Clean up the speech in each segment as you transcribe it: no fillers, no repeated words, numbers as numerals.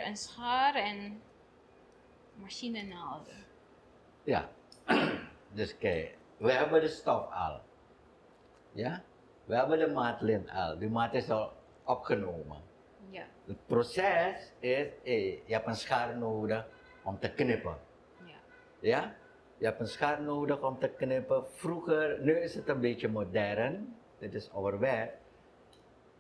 een schaar en machinenaalden. Ja, dus kijk, we hebben de stof al. Ja, we hebben de maatlint al. Die maat is al opgenomen. Ja. Het proces is, je hebt een schaar nodig om te knippen. Ja. Ja, je hebt een schaar nodig om te knippen. Vroeger, nu is het een beetje modern, dit is ouderwets.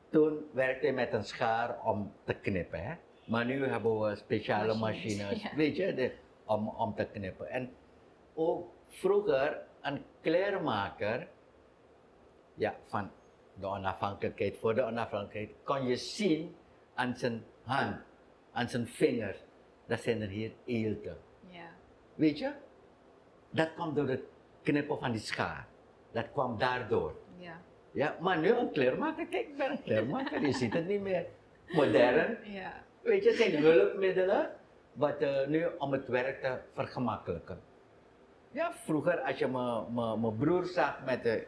Toen werkte je met een schaar om te knippen, hè? Maar nu hebben we speciale machines, ja. weet je, om te knippen. En ook vroeger, een kleermaker, ja, van de onafhankelijkheid, voor de onafhankelijkheid, kon je zien aan zijn hand, aan zijn vingers, dat zijn er hier eelten. Ja. Weet je? Dat kwam door het knippen van die schaar. Dat kwam daardoor. Ja. Ja, maar nu een kleermaker, kijk, ik ben een kleermaker, je ziet het niet meer. Modern, Ja. weet je, het zijn hulpmiddelen, wat nu om het werk te vergemakkelijken. Ja, vroeger als je mijn broer zag met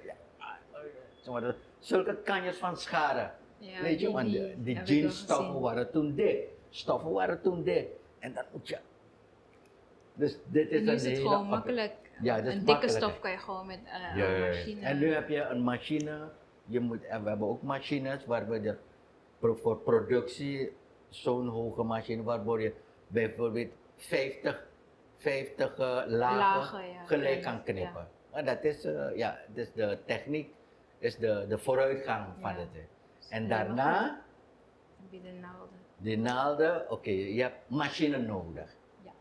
zulke kanjes van scharen, Ja, weet je, want die heb ik wel jeansstoffen gezien. waren toen dik, stoffen waren toen dik, en dan moet je. Dus dit is Nu is een het hele gewoon makkelijk. Ja, dat is een dikke makkelijk, stof hè. kan je gewoon met een Juist. machine. En nu heb je een machine, en we hebben ook machines waar we voor productie, zo'n hoge machine, waardoor je bijvoorbeeld 50 lagen ja, gelijk kan knippen. Maar dat is, dus de techniek, is de vooruitgang van het. Hè. En daarna, heb je de naalden. die naalden, oké, je hebt machine nodig. Ja.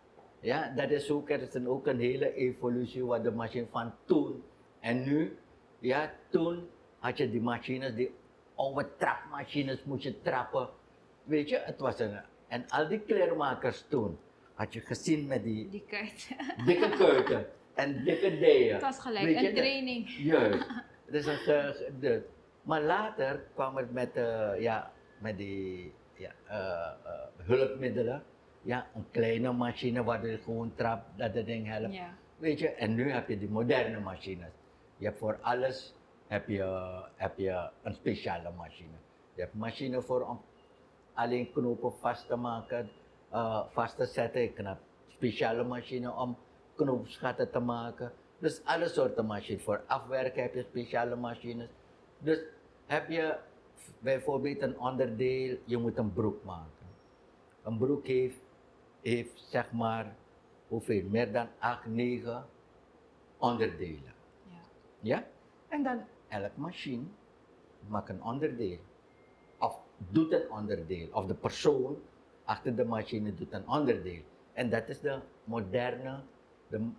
Ja, dat is ook, er is ook een hele evolutie wat de machine van toen en nu. Ja, toen had je die machines, die oude trapmachines moest je trappen. Weet je, het was een. En al die kleermakers toen, had je gezien met die Die kuit. dikke kuiten en dikke dijen. Het was gelijk Weet je, een training. Juist. Dus maar later kwam het met die hulpmiddelen. Ja, een kleine machine waar je gewoon trapt, dat het ding helpt. Ja. Weet je, en nu heb je die moderne machines. Je hebt voor alles heb je een speciale machine. Je hebt machine voor om alleen knopen vast te maken, vast te zetten. Je hebt speciale machine om knoopsgaten te maken. Dus alle soorten machines. Voor afwerken heb je speciale machines. Dus heb je bijvoorbeeld een onderdeel, je moet een broek maken. Een broek heeft zeg maar, hoeveel? Meer dan 8, 9 onderdelen. Ja. Ja? En dan elk machine maakt een onderdeel. Of doet een onderdeel. Of de persoon achter de machine doet een onderdeel. En dat is de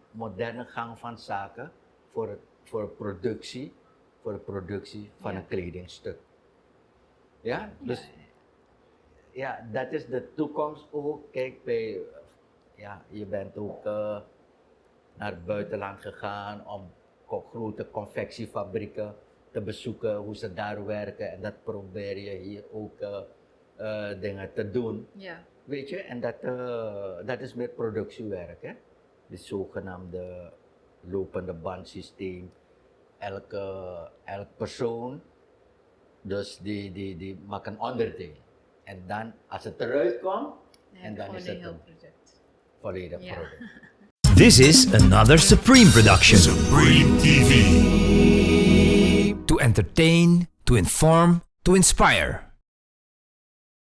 moderne gang van zaken voor productie van een kledingstuk. Ja? Dus ja, dat is de toekomst ook. Kijk, je bent ook naar het buitenland gegaan om grote confectiefabrieken te bezoeken, hoe ze daar werken. En dat probeer je hier ook dingen te doen. Ja. Weet je, en dat is meer productiewerk, hè? De zogenaamde lopende bandsysteem. Elk persoon, dus die maakt een onderdeel. En dan, als het eruit komt, en dan is het een volledig product. This is another Supreme production. Supreme TV. To entertain, to inform, to inspire.